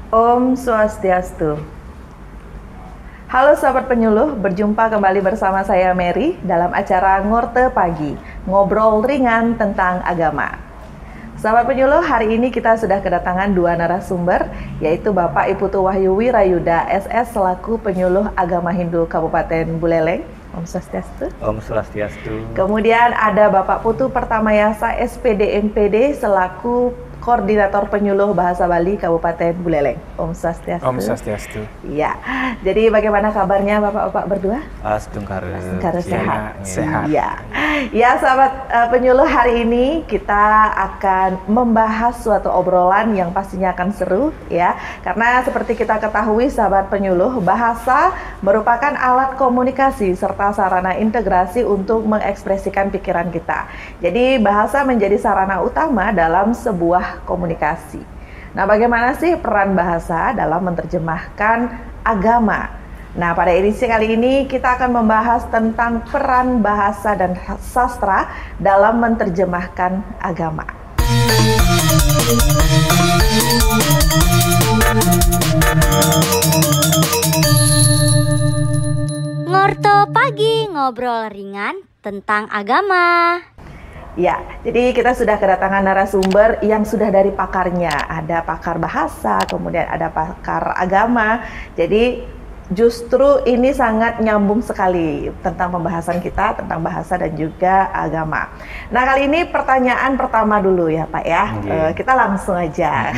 Om Swastiastu. Halo sahabat penyuluh, berjumpa kembali bersama saya Mary dalam acara Ngorte Pagi, ngobrol ringan tentang agama. Sahabat penyuluh, hari ini kita sudah kedatangan dua narasumber, yaitu Bapak Iputu Wahyu Wirayuda SS selaku penyuluh agama Hindu Kabupaten Buleleng. Om Swastiastu. Om Swastiastu. Kemudian ada Bapak Putu Pertamayasa SPD MPD selaku Koordinator Penyuluh Bahasa Bali Kabupaten Buleleng. Om Swastiastu. Om Swastiastu. Iya. Jadi bagaimana kabarnya Bapak-bapak berdua? Astungkare. Astungkare sehat. Sehat. Iya. Ya sahabat penyuluh, hari ini kita akan membahas suatu obrolan yang pastinya akan seru ya. Karena seperti kita ketahui sahabat penyuluh, bahasa merupakan alat komunikasi serta sarana integrasi untuk mengekspresikan pikiran kita. Jadi bahasa menjadi sarana utama dalam sebuah komunikasi. Nah, bagaimana sih peran bahasa dalam menerjemahkan agama? Nah, pada edisi kali ini kita akan membahas tentang peran bahasa dan sastra dalam menerjemahkan agama. Ngorto Pagi, ngobrol ringan tentang agama. Ya, jadi kita sudah kedatangan narasumber yang sudah dari pakarnya. Ada pakar bahasa, kemudian ada pakar agama. Jadi justru ini sangat nyambung sekali tentang pembahasan kita tentang bahasa dan juga agama. Nah, kali ini pertanyaan pertama dulu ya Pak ya. Kita langsung aja.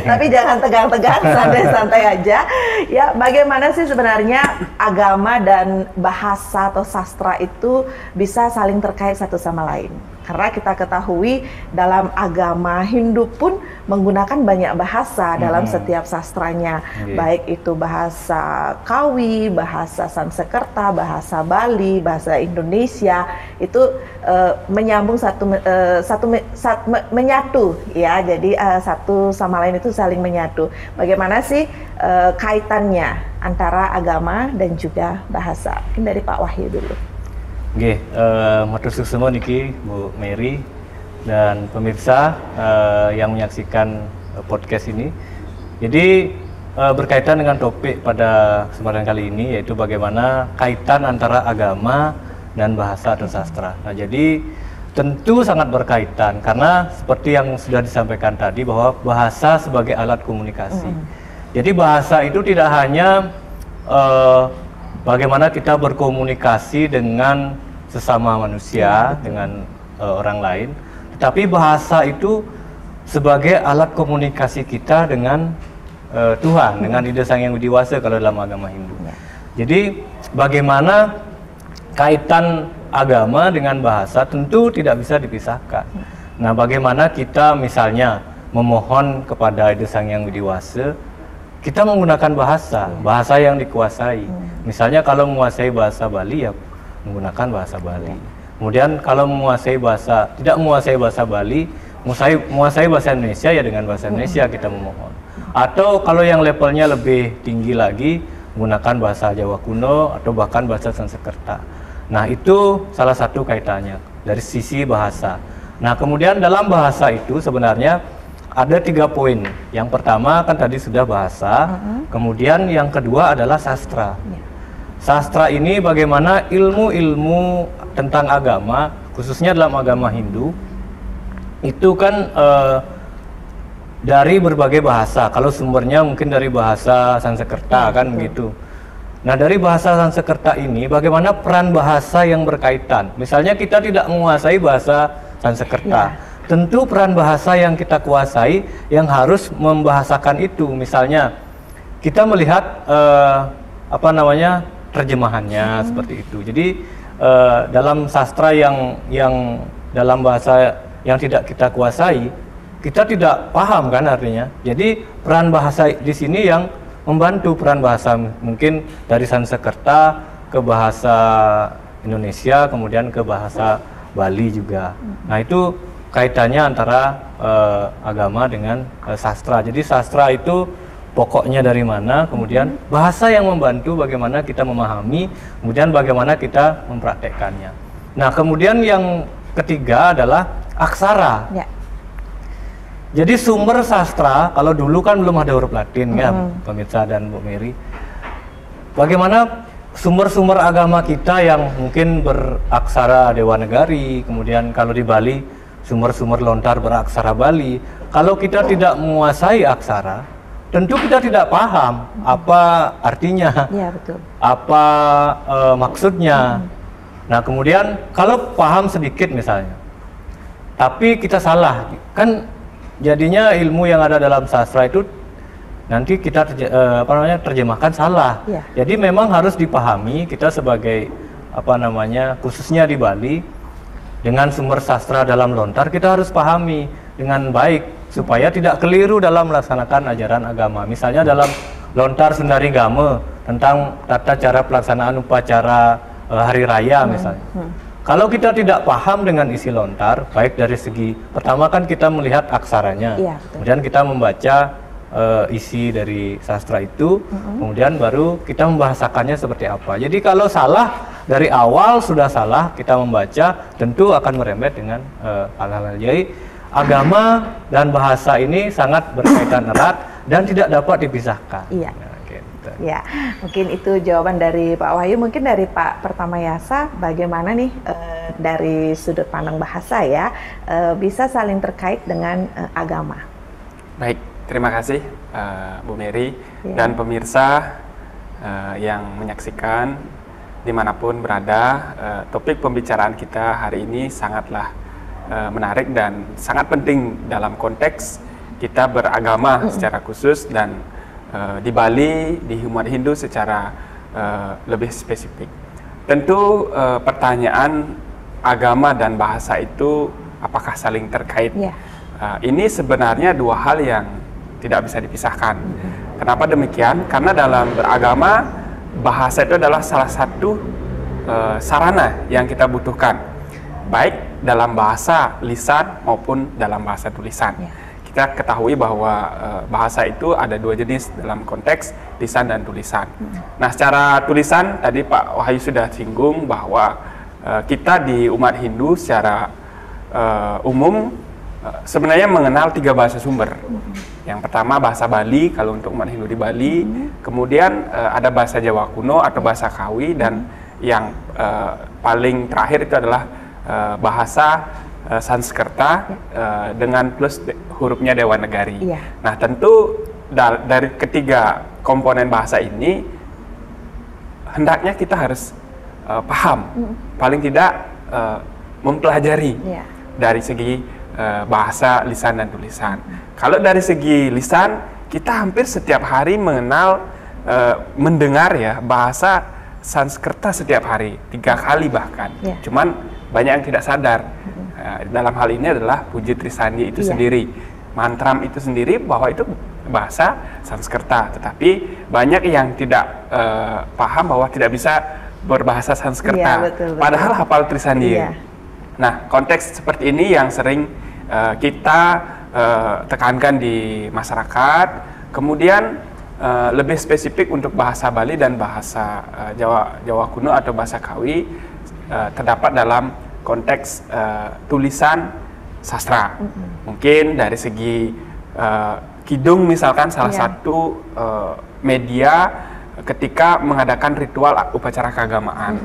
Tapi jangan tegang-tegang, santai-santai aja. Ya, bagaimana sih sebenarnya agama dan bahasa atau sastra itu bisa saling terkait satu sama lain? Karena kita ketahui dalam agama Hindu pun menggunakan banyak bahasa dalam setiap sastranya. Baik itu bahasa Kawi, bahasa Sanskerta, bahasa Bali, bahasa Indonesia, itu menyambung menyatu ya. Jadi satu sama lain itu saling menyatu. Bagaimana sih kaitannya antara agama dan juga bahasa? Mungkin dari Pak Wahyu dulu. Oke, matur suksema niki Bu Mary dan pemirsa yang menyaksikan podcast ini. Jadi berkaitan dengan topik pada kesempatan kali ini, yaitu bagaimana kaitan antara agama dan bahasa atau sastra. Nah, jadi tentu sangat berkaitan karena seperti yang sudah disampaikan tadi bahwa bahasa sebagai alat komunikasi. Jadi bahasa itu tidak hanya bagaimana kita berkomunikasi dengan sesama manusia, dengan orang lain, tetapi bahasa itu sebagai alat komunikasi kita dengan Tuhan, dengan Ida Sang Hyang Widi Wasa kalau dalam agama Hindu. Jadi bagaimana kaitan agama dengan bahasa tentu tidak bisa dipisahkan. Nah, bagaimana kita misalnya memohon kepada Ida Sang Hyang Widi Wasa, kita menggunakan bahasa yang dikuasai. Misalnya kalau menguasai bahasa Bali ya menggunakan bahasa Bali. Kemudian kalau tidak menguasai bahasa Bali, menguasai bahasa Indonesia ya dengan bahasa Indonesia kita memohon. Atau kalau yang levelnya lebih tinggi lagi menggunakan bahasa Jawa kuno atau bahkan bahasa Sanskerta. Nah, itu salah satu kaitannya dari sisi bahasa. Nah, kemudian dalam bahasa itu sebenarnya ada 3 poin. Yang pertama kan tadi sudah bahasa, kemudian yang kedua adalah sastra. Sastra ini bagaimana ilmu-ilmu tentang agama, khususnya dalam agama Hindu, itu kan dari berbagai bahasa. Kalau sumbernya mungkin dari bahasa Sanskerta kan gitu. Nah, dari bahasa Sanskerta ini bagaimana peran bahasa yang berkaitan. Misalnya kita tidak menguasai bahasa Sanskerta. Tentu peran bahasa yang kita kuasai yang harus membahasakan itu. Misalnya kita melihat terjemahannya seperti itu. Jadi dalam sastra yang dalam bahasa yang tidak kita kuasai, kita tidak paham kan artinya. Jadi peran bahasa di sini yang membantu peran bahasa mungkin dari Sanskerta ke bahasa Indonesia, kemudian ke bahasa Bali juga. Nah, itu kaitannya antara agama dengan sastra. Jadi sastra itu pokoknya dari mana, kemudian bahasa yang membantu bagaimana kita memahami, kemudian bagaimana kita mempraktekkannya. Nah, kemudian yang ketiga adalah aksara. Jadi sumber sastra, kalau dulu kan belum ada huruf Latin ya, pemirsa dan Bu Mary. Bagaimana sumber-sumber agama kita yang mungkin beraksara Dewanagari, kemudian kalau di Bali sumber-sumber lontar beraksara Bali. Kalau kita tidak menguasai aksara, tentu kita tidak paham apa artinya, Iya, betul. apa maksudnya. Nah kemudian kalau paham sedikit misalnya, tapi kita salah, kan jadinya ilmu yang ada dalam sastra itu nanti kita terjemahkan salah. Ya. Jadi memang harus dipahami kita sebagai khususnya di Bali, dengan sumber sastra dalam lontar kita harus pahami dengan baik supaya tidak keliru dalam melaksanakan ajaran agama. Misalnya dalam lontar Sundari Game tentang tata cara pelaksanaan upacara hari raya misalnya. Kalau kita tidak paham dengan isi lontar, baik dari segi pertama kan kita melihat aksaranya, Iya, betul. kemudian kita membaca isi dari sastra itu, kemudian baru kita membahasakannya seperti apa. Jadi kalau salah dari awal sudah salah kita membaca, tentu akan merembet dengan hal-hal. Jadi agama dan bahasa ini sangat berkaitan erat dan tidak dapat dipisahkan. Iya. Nah, gitu. Ya, mungkin itu jawaban dari Pak Wahyu. Mungkin dari Pak Pertamayasa, bagaimana nih dari sudut pandang bahasa ya bisa saling terkait dengan agama? Baik, terima kasih Bu Mary dan pemirsa yang menyaksikan dimanapun berada. Topik pembicaraan kita hari ini sangatlah menarik dan sangat penting dalam konteks kita beragama secara khusus dan di Bali, di umat Hindu secara lebih spesifik. Tentu pertanyaan agama dan bahasa itu apakah saling terkait? Ini sebenarnya dua hal yang tidak bisa dipisahkan. Kenapa demikian? Karena dalam beragama, bahasa itu adalah salah satu sarana yang kita butuhkan, baik dalam bahasa lisan maupun dalam bahasa tulisan. Kita ketahui bahwa bahasa itu ada dua jenis dalam konteks lisan dan tulisan. Nah, secara tulisan tadi Pak Wahyu sudah singgung bahwa kita di umat Hindu secara umum sebenarnya mengenal 3 bahasa sumber. Yang pertama bahasa Bali kalau untuk umat Hindu di Bali, kemudian ada bahasa Jawa kuno atau bahasa Kawi, dan yang paling terakhir itu adalah bahasa Sanskerta dengan plus hurufnya Dewanagari. Nah, tentu dari ketiga komponen bahasa ini hendaknya kita harus paham, paling tidak mempelajari dari segi bahasa lisan dan tulisan. Kalau dari segi lisan, kita hampir setiap hari mengenal, mendengar ya bahasa Sanskerta setiap hari, 3 kali bahkan. Cuman banyak yang tidak sadar. Dalam hal ini adalah Puji Trisandi itu sendiri, mantram itu sendiri bahwa itu bahasa Sanskerta. Tetapi banyak yang tidak paham bahwa tidak bisa berbahasa Sanskerta, padahal hafal Trisandi. Nah, konteks seperti ini yang sering kita tekankan di masyarakat. Kemudian lebih spesifik untuk bahasa Bali dan bahasa Jawa kuno atau bahasa Kawi terdapat dalam konteks tulisan sastra. Mungkin dari segi kidung misalkan salah satu media ketika mengadakan ritual upacara keagamaan.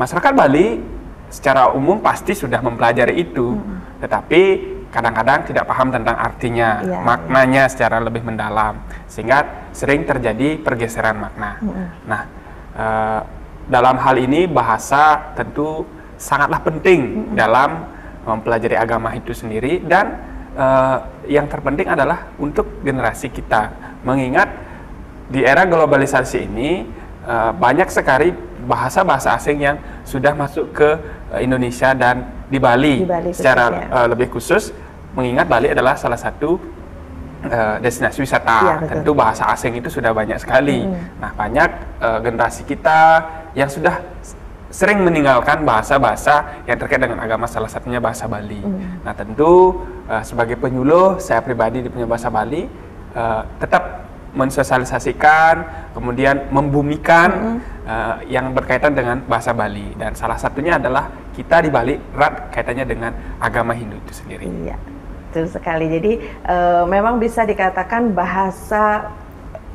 Masyarakat Bali secara umum pasti sudah mempelajari itu, tetapi kadang-kadang tidak paham tentang artinya, maknanya secara lebih mendalam, sehingga sering terjadi pergeseran makna. Nah, dalam hal ini bahasa tentu sangatlah penting dalam mempelajari agama itu sendiri, dan yang terpenting adalah untuk generasi kita, mengingat di era globalisasi ini banyak sekali bahasa-bahasa asing yang sudah masuk ke Indonesia dan di Bali secara lebih khusus, mengingat Bali adalah salah satu destinasi wisata. Tentu bahasa asing itu sudah banyak sekali. Nah, banyak generasi kita yang sudah sering meninggalkan bahasa-bahasa yang terkait dengan agama, salah satunya bahasa Bali. Nah, tentu sebagai penyuluh, saya pribadi di punya bahasa Bali tetap mensosialisasikan, kemudian membumikan yang berkaitan dengan bahasa Bali, dan salah satunya adalah kita di Bali erat kaitannya dengan agama Hindu itu sendiri. betul sekali. Jadi memang bisa dikatakan bahasa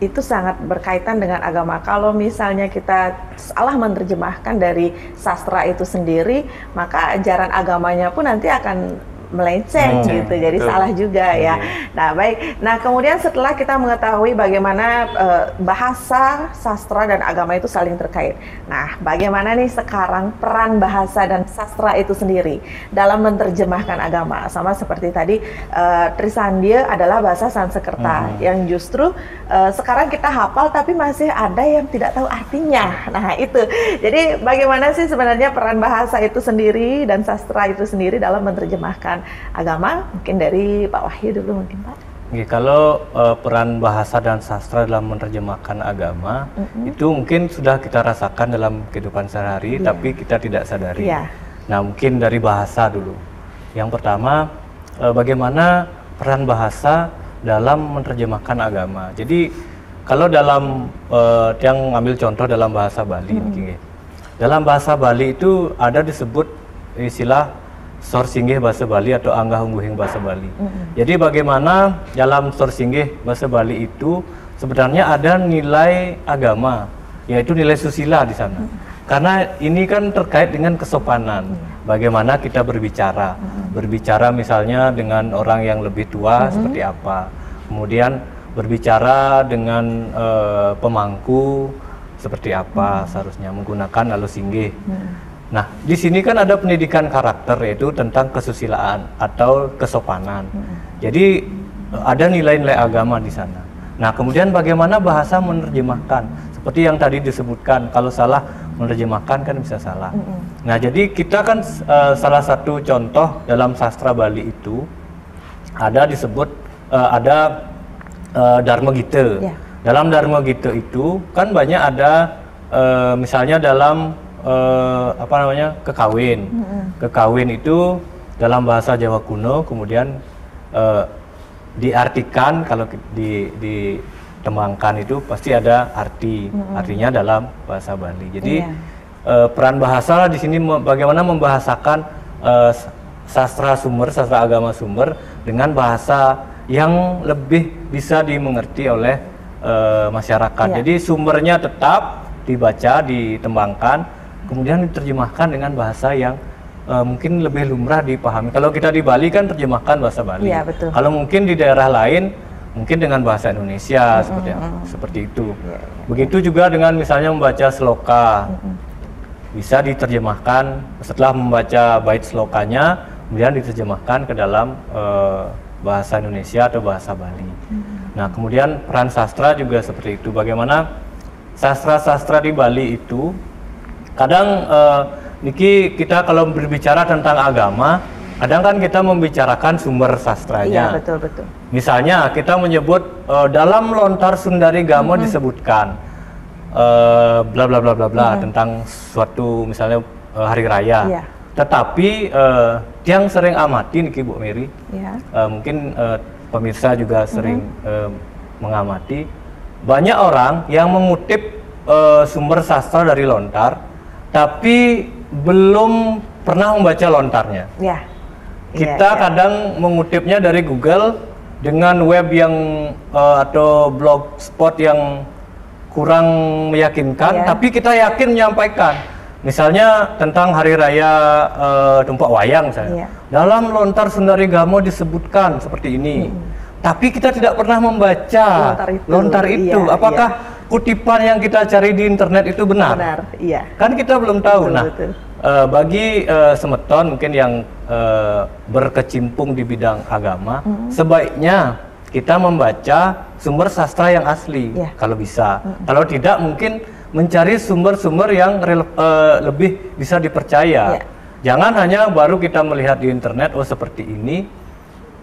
itu sangat berkaitan dengan agama. Kalau misalnya kita salah menerjemahkan dari sastra itu sendiri, maka ajaran agamanya pun nanti akan melenceng gitu, jadi salah juga ya. Nah baik, nah kemudian setelah kita mengetahui bagaimana bahasa, sastra dan agama itu saling terkait. Nah bagaimana nih sekarang peran bahasa dan sastra itu sendiri dalam menerjemahkan agama? Sama seperti tadi Trisandya adalah bahasa Sanskerta yang justru sekarang kita hafal tapi masih ada yang tidak tahu artinya. Nah itu, jadi bagaimana sih sebenarnya peran bahasa itu sendiri dan sastra itu sendiri dalam menerjemahkan agama? Mungkin dari Pak Wahyu dulu mungkin Pak. Oke, kalau peran bahasa dan sastra dalam menerjemahkan agama itu mungkin sudah kita rasakan dalam kehidupan sehari-hari, tapi kita tidak sadari. Nah mungkin dari bahasa dulu. Yang pertama, bagaimana peran bahasa dalam menerjemahkan agama. Jadi kalau dalam yang ambil contoh dalam bahasa Bali, dalam bahasa Bali itu ada disebut istilah Sor Singgih bahasa Bali atau Anggah Ungguhing bahasa Bali. Jadi bagaimana dalam Sor Singgih bahasa Bali itu sebenarnya ada nilai agama, yaitu nilai susila di sana. Karena ini kan terkait dengan kesopanan. Bagaimana kita berbicara. Berbicara misalnya dengan orang yang lebih tua seperti apa. Kemudian berbicara dengan pemangku seperti apa seharusnya menggunakan alus singgih. Nah, di sini kan ada pendidikan karakter, yaitu tentang kesusilaan atau kesopanan. Jadi ada nilai-nilai agama di sana. Nah, kemudian bagaimana bahasa menerjemahkan? Seperti yang tadi disebutkan, kalau salah menerjemahkan kan bisa salah. Nah, jadi kita kan salah satu contoh dalam sastra Bali itu ada disebut ada Dharma Gita. Dalam Dharma Gita itu kan banyak ada misalnya dalam apa namanya kekawin. Kekawin itu dalam bahasa Jawa kuno kemudian diartikan, kalau ditembangkan itu pasti ada arti, artinya dalam bahasa Bali. Jadi peran bahasa di sini bagaimana membahasakan sastra sumber, sastra agama sumber dengan bahasa yang lebih bisa dimengerti oleh masyarakat. Jadi sumbernya tetap dibaca, ditembangkan, kemudian diterjemahkan dengan bahasa yang mungkin lebih lumrah dipahami. Kalau kita di Bali kan terjemahkan bahasa Bali. Kalau mungkin di daerah lain mungkin dengan bahasa Indonesia seperti itu. Begitu juga dengan misalnya membaca sloka. Bisa diterjemahkan setelah membaca bait slokanya, kemudian diterjemahkan ke dalam bahasa Indonesia atau bahasa Bali. Nah, kemudian peran sastra juga seperti itu. Bagaimana sastra-sastra di Bali itu kadang Niki kita kalau berbicara tentang agama, kadang kan kita membicarakan sumber sastranya. Iya, betul. Misalnya kita menyebut dalam Lontar Sundari Gamo disebutkan bla bla bla bla bla tentang suatu misalnya hari raya. Tetapi yang sering amati Niki Bu Mary, mungkin pemirsa juga sering mengamati, banyak orang yang mengutip sumber sastra dari Lontar, tapi belum pernah membaca lontarnya. Kita kadang mengutipnya dari Google dengan web yang atau blogspot yang kurang meyakinkan, tapi kita yakin menyampaikan. Misalnya tentang hari raya Tumpak Wayang misalnya. Dalam Lontar Sundari Gamo disebutkan seperti ini. Tapi kita tidak pernah membaca lontar itu. Apakah kutipan yang kita cari di internet itu benar? Kan kita belum tahu. Bagi semeton mungkin yang berkecimpung di bidang agama, sebaiknya kita membaca sumber sastra yang asli kalau bisa. Kalau tidak mungkin mencari sumber-sumber yang lebih bisa dipercaya. Jangan hanya baru kita melihat di internet, oh seperti ini,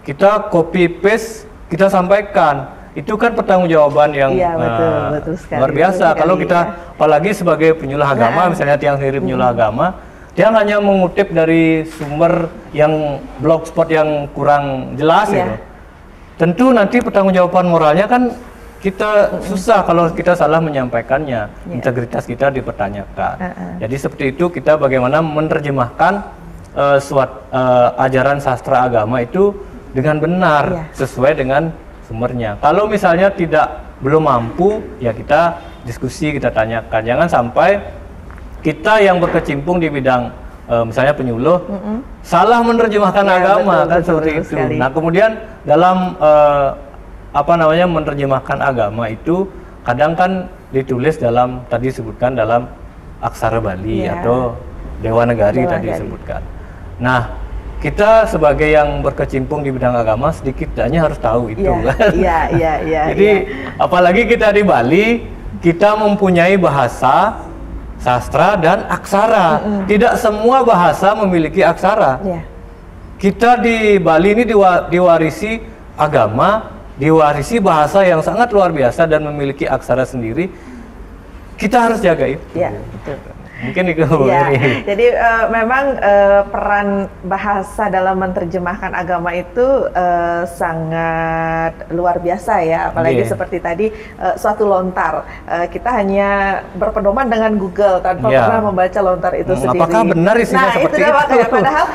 kita copy paste, kita sampaikan. Itu kan pertanggungjawaban yang betul luar biasa. Kalau kita apalagi sebagai penyuluh agama, misalnya tiang sendiri penyuluh agama, dia hanya mengutip dari sumber yang blogspot yang kurang jelas gitu. Tentu nanti pertanggungjawaban moralnya kan kita susah kalau kita salah menyampaikannya, integritas kita dipertanyakan. Jadi seperti itu kita bagaimana menerjemahkan ajaran sastra agama itu dengan benar sesuai dengan sumbernya. Kalau misalnya belum mampu, ya kita diskusi, kita tanyakan. Jangan sampai kita yang berkecimpung di bidang misalnya penyuluh salah menerjemahkan agama, kan seperti itu. Sekali. Nah, kemudian dalam menerjemahkan agama itu kadang kan ditulis dalam, tadi disebutkan dalam aksara Bali atau Dewanagari tadi disebutkan. Nah, kita sebagai yang berkecimpung di bidang agama sedikitnya harus tahu itu kan. Jadi apalagi kita di Bali, kita mempunyai bahasa, sastra dan aksara. Tidak semua bahasa memiliki aksara. Kita di Bali ini diwarisi agama, diwarisi bahasa yang sangat luar biasa dan memiliki aksara sendiri. Kita harus jaga itu. Betul. Mungkin itu. Jadi memang peran bahasa dalam menerjemahkan agama itu sangat luar biasa ya, apalagi seperti tadi suatu lontar, kita hanya berpedoman dengan Google tanpa pernah membaca lontar itu sendiri. Apakah benar isinya seperti itu? Makanya, padahal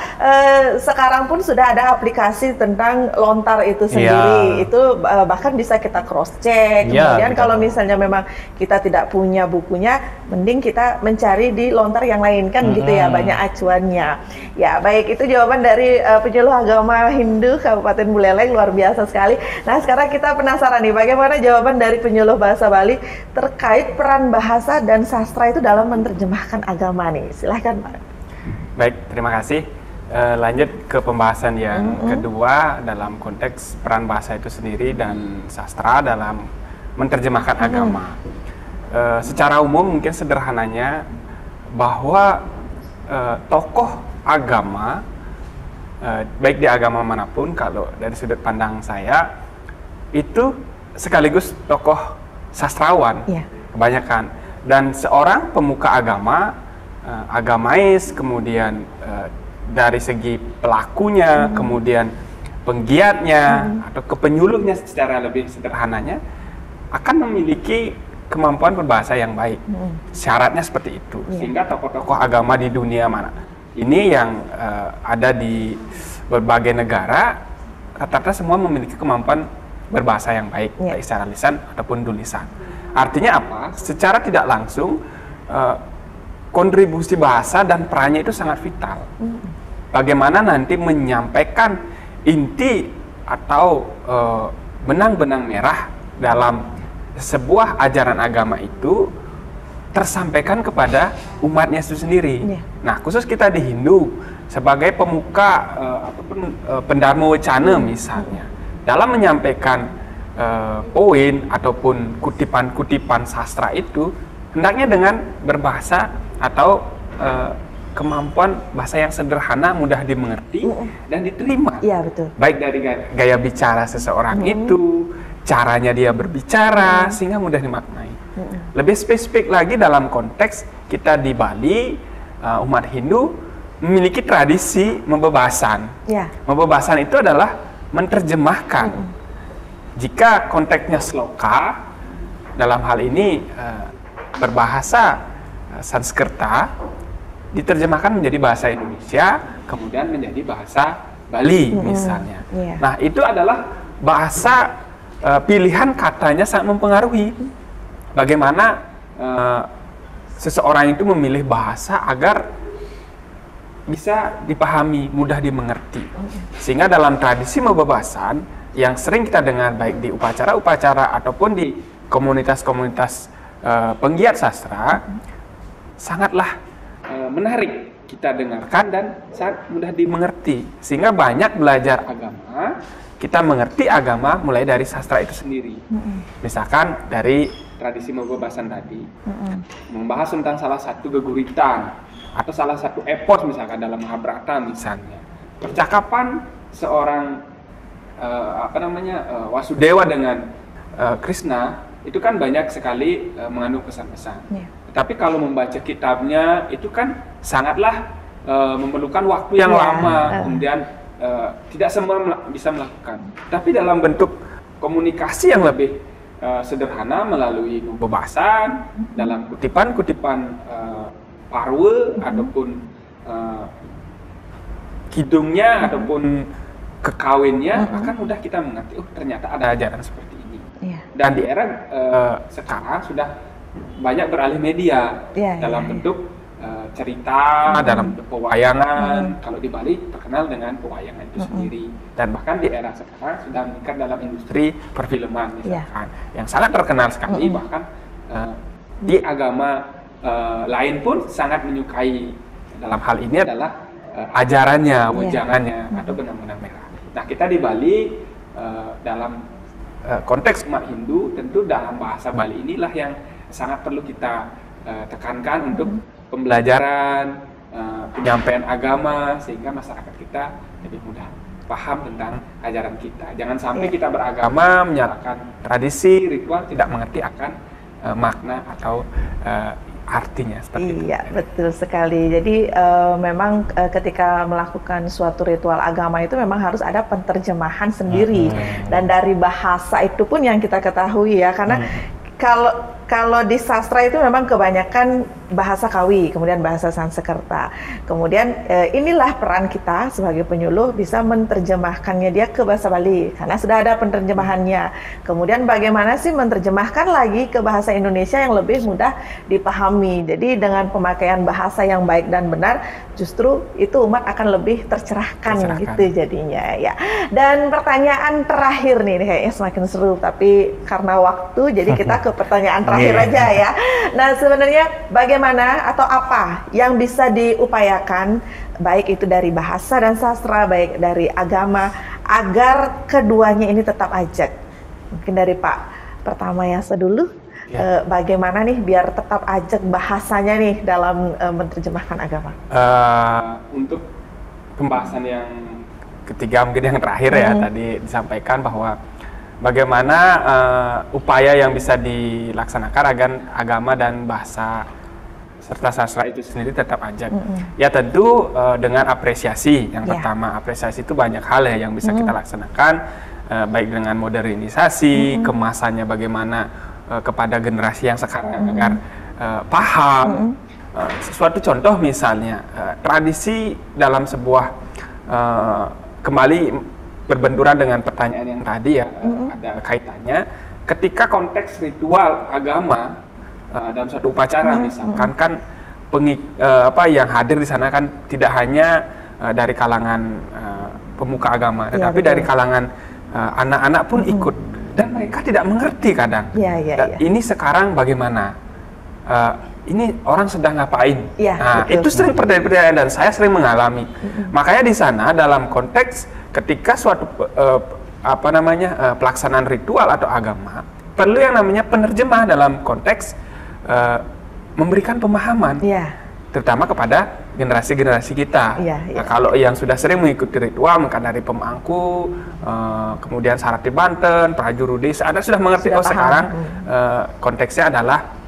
sekarang pun sudah ada aplikasi tentang lontar itu sendiri. Itu bahkan bisa kita cross check. Kemudian kalau misalnya memang kita tidak punya bukunya, mending kita mencari di lontar yang lain kan gitu ya, banyak acuannya. Ya, baik, itu jawaban dari penyuluh agama Hindu Kabupaten Buleleng, luar biasa sekali. Nah, sekarang kita penasaran nih, bagaimana jawaban dari penyuluh bahasa Bali terkait peran bahasa dan sastra itu dalam menerjemahkan agama nih. Silahkan, Pak. Baik, terima kasih. Lanjut ke pembahasan yang kedua dalam konteks peran bahasa itu sendiri dan sastra dalam menerjemahkan agama. Secara umum mungkin sederhananya bahwa tokoh agama, baik di agama manapun, kalau dari sudut pandang saya, itu sekaligus tokoh sastrawan kebanyakan. Dan seorang pemuka agama, agamais, kemudian dari segi pelakunya, kemudian penggiatnya, atau kepenyuluhnya secara lebih sederhananya, akan memiliki kemampuan berbahasa yang baik. Syaratnya seperti itu. Sehingga tokoh-tokoh agama di dunia mana ini yang ada di berbagai negara, rata-rata semua memiliki kemampuan berbahasa yang baik, baik secara lisan ataupun tulisan. Artinya apa? Secara tidak langsung kontribusi bahasa dan perannya itu sangat vital. Bagaimana nanti menyampaikan inti atau benang-benang merah dalam sebuah ajaran agama itu tersampaikan kepada umatnya itu sendiri. Nah, khusus kita di Hindu sebagai pemuka ataupun pendharma wacana misalnya, dalam menyampaikan poin ataupun kutipan-kutipan sastra itu hendaknya dengan berbahasa atau kemampuan bahasa yang sederhana, mudah dimengerti dan diterima. Betul. Baik dari gaya bicara seseorang itu, caranya dia berbicara, sehingga mudah dimaknai. Lebih spesifik lagi dalam konteks kita di Bali, umat Hindu memiliki tradisi membebasan. Membebasan itu adalah menerjemahkan. Jika konteksnya sloka, dalam hal ini berbahasa Sanskerta, diterjemahkan menjadi bahasa Indonesia, kemudian menjadi bahasa Bali misalnya. Nah, itu adalah bahasa pilihan katanya sangat mempengaruhi bagaimana seseorang itu memilih bahasa agar bisa dipahami, mudah dimengerti. Sehingga dalam tradisi membebasan yang sering kita dengar baik di upacara-upacara ataupun di komunitas-komunitas penggiat sastra, sangatlah menarik kita dengarkan dan sangat mudah dimengerti. Sehingga banyak belajar agama, kita mengerti agama mulai dari sastra itu sendiri. Misalkan dari tradisi membebasan tadi, membahas tentang salah satu geguritan atau salah satu epos misalkan dalam Mahabharata misalnya. Percakapan seorang Wasudewa dengan Krishna itu kan banyak sekali mengandung pesan-pesan. Tapi kalau membaca kitabnya itu kan sangatlah memerlukan waktu yang lama, kemudian tidak semua bisa melakukan. Tapi dalam bentuk komunikasi yang lebih sederhana melalui pembebasan, dalam kutipan-kutipan parwe ataupun kidungnya ataupun kekawinnya akan mudah kita mengerti, oh ternyata ada ajaran seperti ini. Dan di era sekarang sudah banyak beralih media dalam bentuk cerita, dalam bentuk pewayangan. Kalau di Bali terkenal dengan pewayangan itu sendiri. Dan bahkan di era sekarang sudah meningkat dalam industri perfilman misalkan, yang sangat terkenal sekali. Bahkan di agama lain pun sangat menyukai dalam hal ini adalah ajarannya, wejangannya, atau benang-benang merah. Nah, kita di Bali dalam konteks umat Hindu, tentu dalam bahasa Bali inilah yang sangat perlu kita tekankan untuk pembelajaran, penyampaian agama, sehingga masyarakat kita lebih mudah paham tentang ajaran kita. Jangan sampai kita beragama menyalahkan tradisi, ritual, tidak mengerti akan makna atau artinya seperti itu. Iya, betul sekali. Jadi memang ketika melakukan suatu ritual agama itu memang harus ada penerjemahan sendiri. Dan dari bahasa itu pun yang kita ketahui ya, karena kalau di sastra itu memang kebanyakan bahasa Kawi, kemudian bahasa Sanskerta. Kemudian inilah peran kita sebagai penyuluh, bisa menerjemahkannya dia ke bahasa Bali karena sudah ada penerjemahannya. Kemudian bagaimana sih menerjemahkan lagi ke bahasa Indonesia yang lebih mudah dipahami. Jadi dengan pemakaian bahasa yang baik dan benar, justru itu umat akan lebih tercerahkan. Gitu jadinya ya. Dan pertanyaan terakhir nih kayaknya semakin seru, tapi karena waktu jadi kita ke pertanyaan terakhir aja ya. Nah, sebenarnya bagaimana atau apa yang bisa diupayakan baik itu dari bahasa dan sastra, baik dari agama, agar keduanya ini tetap ajak? Mungkin dari Pak Pertamayasa dulu, bagaimana nih biar tetap ajak bahasanya nih dalam menerjemahkan agama? Untuk pembahasan yang ketiga, mungkin yang terakhir ya, tadi disampaikan bahwa bagaimana upaya yang bisa dilaksanakan agar agama dan bahasa serta sastra itu sendiri tetap ajak. Ya tentu dengan apresiasi. Yang pertama, apresiasi itu banyak hal ya yang bisa kita laksanakan, baik dengan modernisasi, kemasannya bagaimana kepada generasi yang sekarang agar paham. Suatu contoh misalnya, tradisi dalam sebuah kembali berbenturan dengan pertanyaan yang tadi ya, ada kaitannya. Ketika konteks ritual agama dalam suatu upacara misalkan kan yang hadir di sana kan tidak hanya dari kalangan pemuka agama, tetapi dari kalangan anak-anak pun ikut, dan mereka tidak mengerti kadang. Ini sekarang bagaimana? Ini orang sedang ngapain? Itu sering pertanyaan dan saya sering mengalami. Makanya di sana dalam konteks ketika suatu pelaksanaan ritual atau agama, perlu yang namanya penerjemah dalam konteks memberikan pemahaman, terutama kepada generasi-generasi kita. Nah, kalau yang sudah sering mengikuti ritual, maka dari pemangku, kemudian Sarati Banten, Prajuru Desa, Anda sudah mengerti, sekarang konteksnya adalah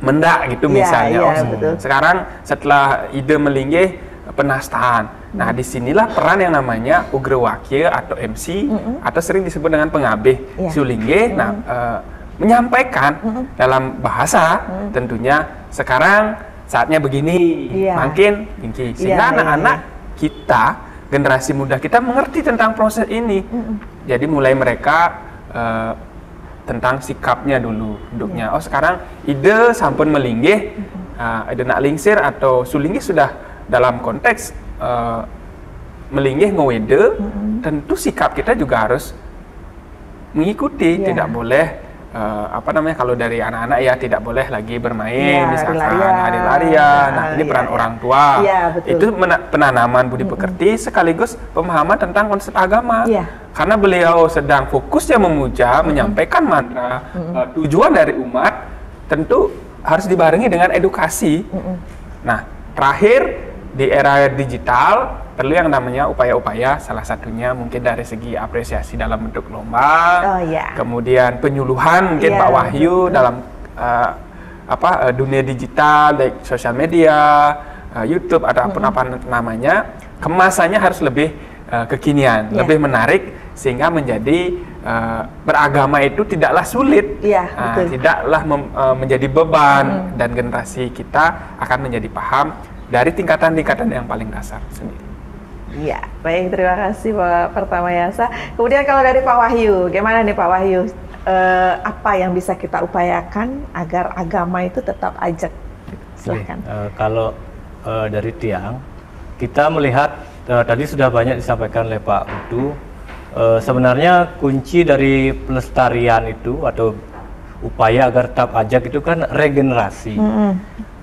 mendak gitu misalnya. Sekarang setelah ide melinggih, penastaan. Nah, disinilah peran yang namanya Ugrawakya atau MC, atau sering disebut dengan pengabih Sulingge. Nah, menyampaikan dalam bahasa tentunya sekarang saatnya begini, makin tinggi, sehingga anak-anak kita, generasi muda kita mengerti tentang proses ini. Jadi mulai mereka tentang sikapnya dulu, duduknya. Oh, sekarang ide sampun melinggih, ide nak lingsir atau sulinggih sudah dalam konteks melinggih ngowede, tentu sikap kita juga harus mengikuti. Tidak boleh kalau dari anak-anak ya tidak boleh lagi bermain misalkan lari-larian. Nah, ini peran orang tua. Itu penanaman budi pekerti sekaligus pemahaman tentang konsep agama. Karena beliau sedang fokusnya memuja, menyampaikan mantra, tujuan dari umat tentu harus dibarengi dengan edukasi. Nah, terakhir di era digital perlu yang namanya upaya-upaya, salah satunya mungkin dari segi apresiasi dalam bentuk lomba, kemudian penyuluhan mungkin Pak Wahyu dalam dunia digital, baik sosial media, YouTube atau apa namanya, kemasannya harus lebih kekinian, lebih menarik, sehingga menjadi beragama itu tidaklah sulit, tidaklah menjadi beban, dan generasi kita akan menjadi paham dari tingkatan-tingkatan yang paling dasar sendiri. Iya, baik, terima kasih Pak Pertamayasa. Kemudian kalau dari Pak Wahyu, gimana nih Pak Wahyu? Apa yang bisa kita upayakan agar agama itu tetap ajak? Silahkan. Kalau dari Tiang, kita melihat tadi sudah banyak disampaikan oleh Pak Putu. Sebenarnya kunci dari pelestarian itu atau upaya agar tetap ajak itu kan regenerasi.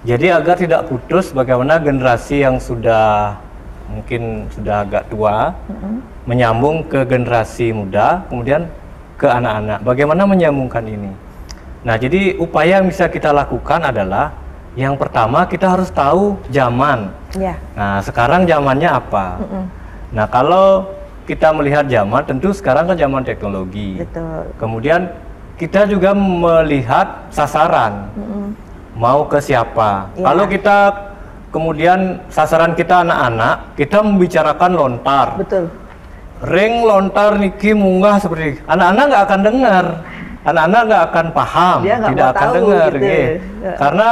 Jadi agar tidak putus, bagaimana generasi yang mungkin sudah agak tua menyambung ke generasi muda, kemudian ke anak-anak. Bagaimana menyambungkan ini? Nah, jadi upaya yang bisa kita lakukan adalah yang pertama kita harus tahu zaman. Nah, sekarang zamannya apa? Nah, kalau kita melihat zaman, tentu sekarang kan zaman teknologi. Betul. Kemudian kita juga melihat sasaran. Mau ke siapa? Kalau kita kemudian sasaran kita anak-anak, kita membicarakan lontar. Betul. Ring lontar niki munggah seperti anak-anak nggak akan dengar, anak-anak nggak akan paham, tidak akan dengar, gitu. Karena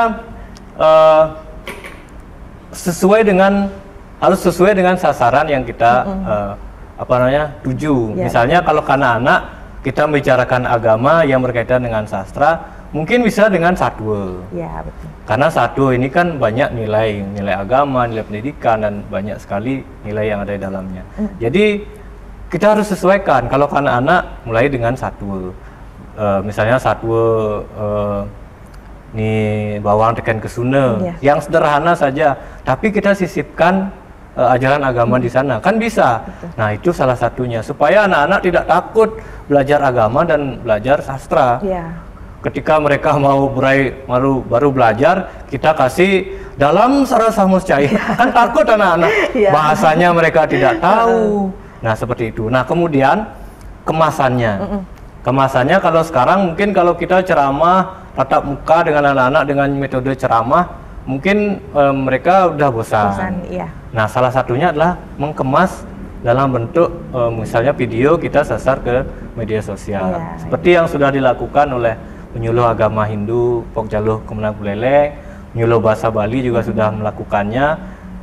harus sesuai dengan sasaran yang kita tuju. Misalnya kalau ke anak-anak kita membicarakan agama yang berkaitan dengan sastra. Mungkin bisa dengan satwa. Ya, betul. Karena satwa ini kan banyak nilai agama, nilai pendidikan, dan banyak sekali nilai yang ada di dalamnya. Jadi kita harus sesuaikan. Kalau anak-anak mulai dengan satwa. Misalnya satwa bawang tekan kesuna, yang sederhana saja. Tapi kita sisipkan ajaran agama di sana, kan bisa. Betul. Nah, itu salah satunya supaya anak-anak tidak takut belajar agama dan belajar sastra. Ketika mereka mau baru belajar, kita kasih dalam sarasa muscair, kan takut anak-anak, bahasanya mereka tidak tahu. Nah, seperti itu. Nah, kemudian kemasannya. Kemasannya kalau sekarang mungkin kalau kita ceramah tatap muka dengan anak-anak dengan metode ceramah, mungkin mereka udah bosan. Nah, salah satunya adalah mengemas dalam bentuk misalnya video kita sasar ke media sosial. Seperti yang sudah dilakukan oleh penyuluh agama Hindu, Pokjaluh Kemenang Buleleng, penyuluh bahasa Bali juga sudah melakukannya.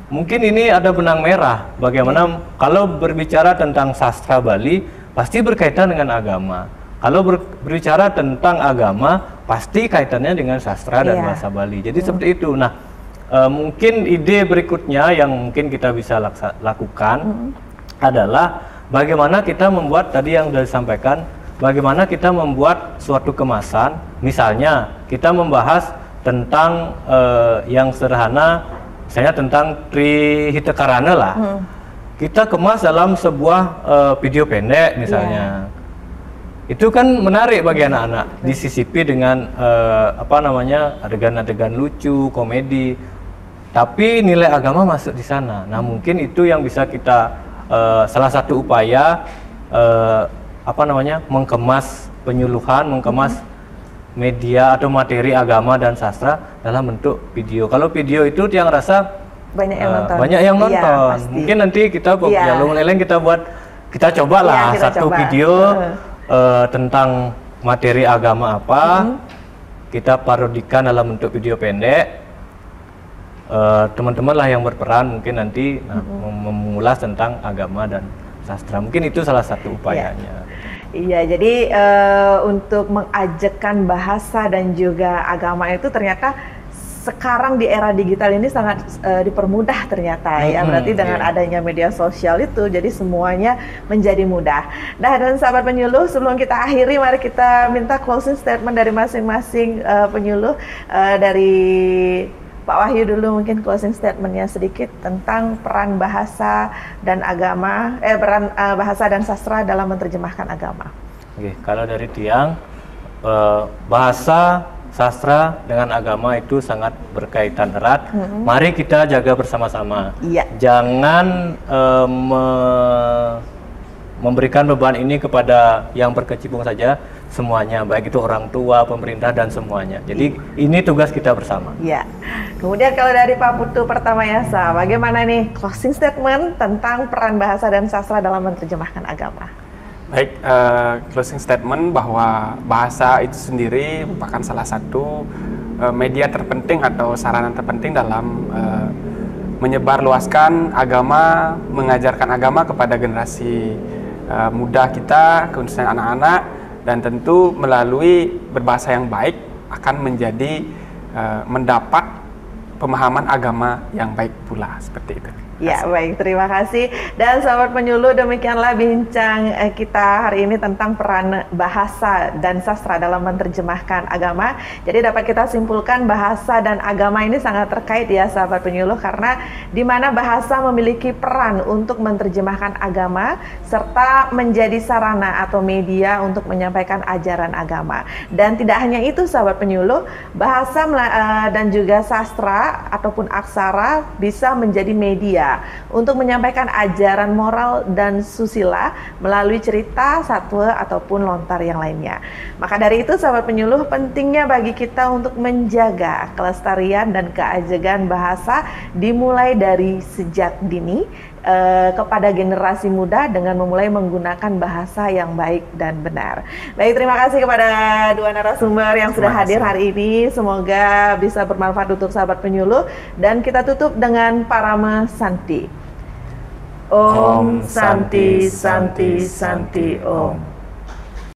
Mungkin ini ada benang merah. Bagaimana kalau berbicara tentang sastra Bali, pasti berkaitan dengan agama. Kalau berbicara tentang agama, pasti kaitannya dengan sastra dan bahasa Bali. Jadi seperti itu. Nah, mungkin ide berikutnya yang mungkin kita bisa lakukan adalah bagaimana kita membuat tadi yang sudah disampaikan. Bagaimana kita membuat suatu kemasan, misalnya kita membahas tentang yang sederhana, misalnya tentang Trihitakarana lah. Kita kemas dalam sebuah video pendek misalnya. Itu kan menarik bagi anak-anak, disisipi dengan adegan-adegan lucu, komedi. Tapi nilai agama masuk di sana. Nah, mungkin itu yang bisa kita salah satu upaya mengemas penyuluhan, mengemas media atau materi agama dan sastra dalam bentuk video. Kalau video itu yang rasa banyak yang nonton. Mungkin nanti kita Jalung Leleng kita cobalah satu video tentang materi agama apa, kita parodikan dalam bentuk video pendek. Teman-teman lah yang berperan mungkin nanti mengulas tentang agama dan sastra. Mungkin itu salah satu upayanya. Iya, jadi untuk mengajakkan bahasa dan juga agama itu ternyata sekarang di era digital ini sangat dipermudah ternyata ya. Berarti dengan adanya media sosial itu jadi semuanya menjadi mudah. Nah, dan sahabat penyuluh, sebelum kita akhiri mari kita minta closing statement dari masing-masing penyuluh. Dari Pak Wahyu dulu mungkin closing statementnya sedikit tentang peran bahasa dan agama, peran bahasa dan sastra dalam menerjemahkan agama. Oke, kalau dari Tiang, bahasa, sastra dengan agama itu sangat berkaitan erat. Mari kita jaga bersama-sama. Jangan memberikan beban ini kepada yang berkecimpung saja, semuanya, baik itu orang tua, pemerintah, dan semuanya. Jadi ini tugas kita bersama. Kemudian kalau dari Pak Putu Pertamayasa, bagaimana nih closing statement tentang peran bahasa dan sastra dalam menerjemahkan agama? Baik, closing statement bahwa bahasa itu sendiri merupakan salah satu media terpenting atau sarana terpenting dalam menyebarluaskan agama, mengajarkan agama kepada generasi muda kita, khususnya anak-anak, dan tentu melalui berbahasa yang baik akan menjadi mendapat pemahaman agama yang baik pula, seperti itu. Ya, baik, terima kasih. Dan sahabat penyuluh, demikianlah bincang kita hari ini tentang peran bahasa dan sastra dalam menerjemahkan agama. Jadi dapat kita simpulkan bahasa dan agama ini sangat terkait ya sahabat penyuluh, karena di mana bahasa memiliki peran untuk menerjemahkan agama serta menjadi sarana atau media untuk menyampaikan ajaran agama. Dan tidak hanya itu sahabat penyuluh, bahasa dan juga sastra ataupun aksara bisa menjadi media untuk menyampaikan ajaran moral dan susila melalui cerita, satwa ataupun lontar yang lainnya. Maka dari itu sahabat penyuluh, pentingnya bagi kita untuk menjaga kelestarian dan keajegan bahasa dimulai dari sejak dini kepada generasi muda dengan memulai menggunakan bahasa yang baik dan benar. Baik, terima kasih kepada dua narasumber yang sudah hadir hari ini. Semoga bisa bermanfaat untuk sahabat penyuluh, dan kita tutup dengan Parama Santi. Om Santi Santi Santi Om.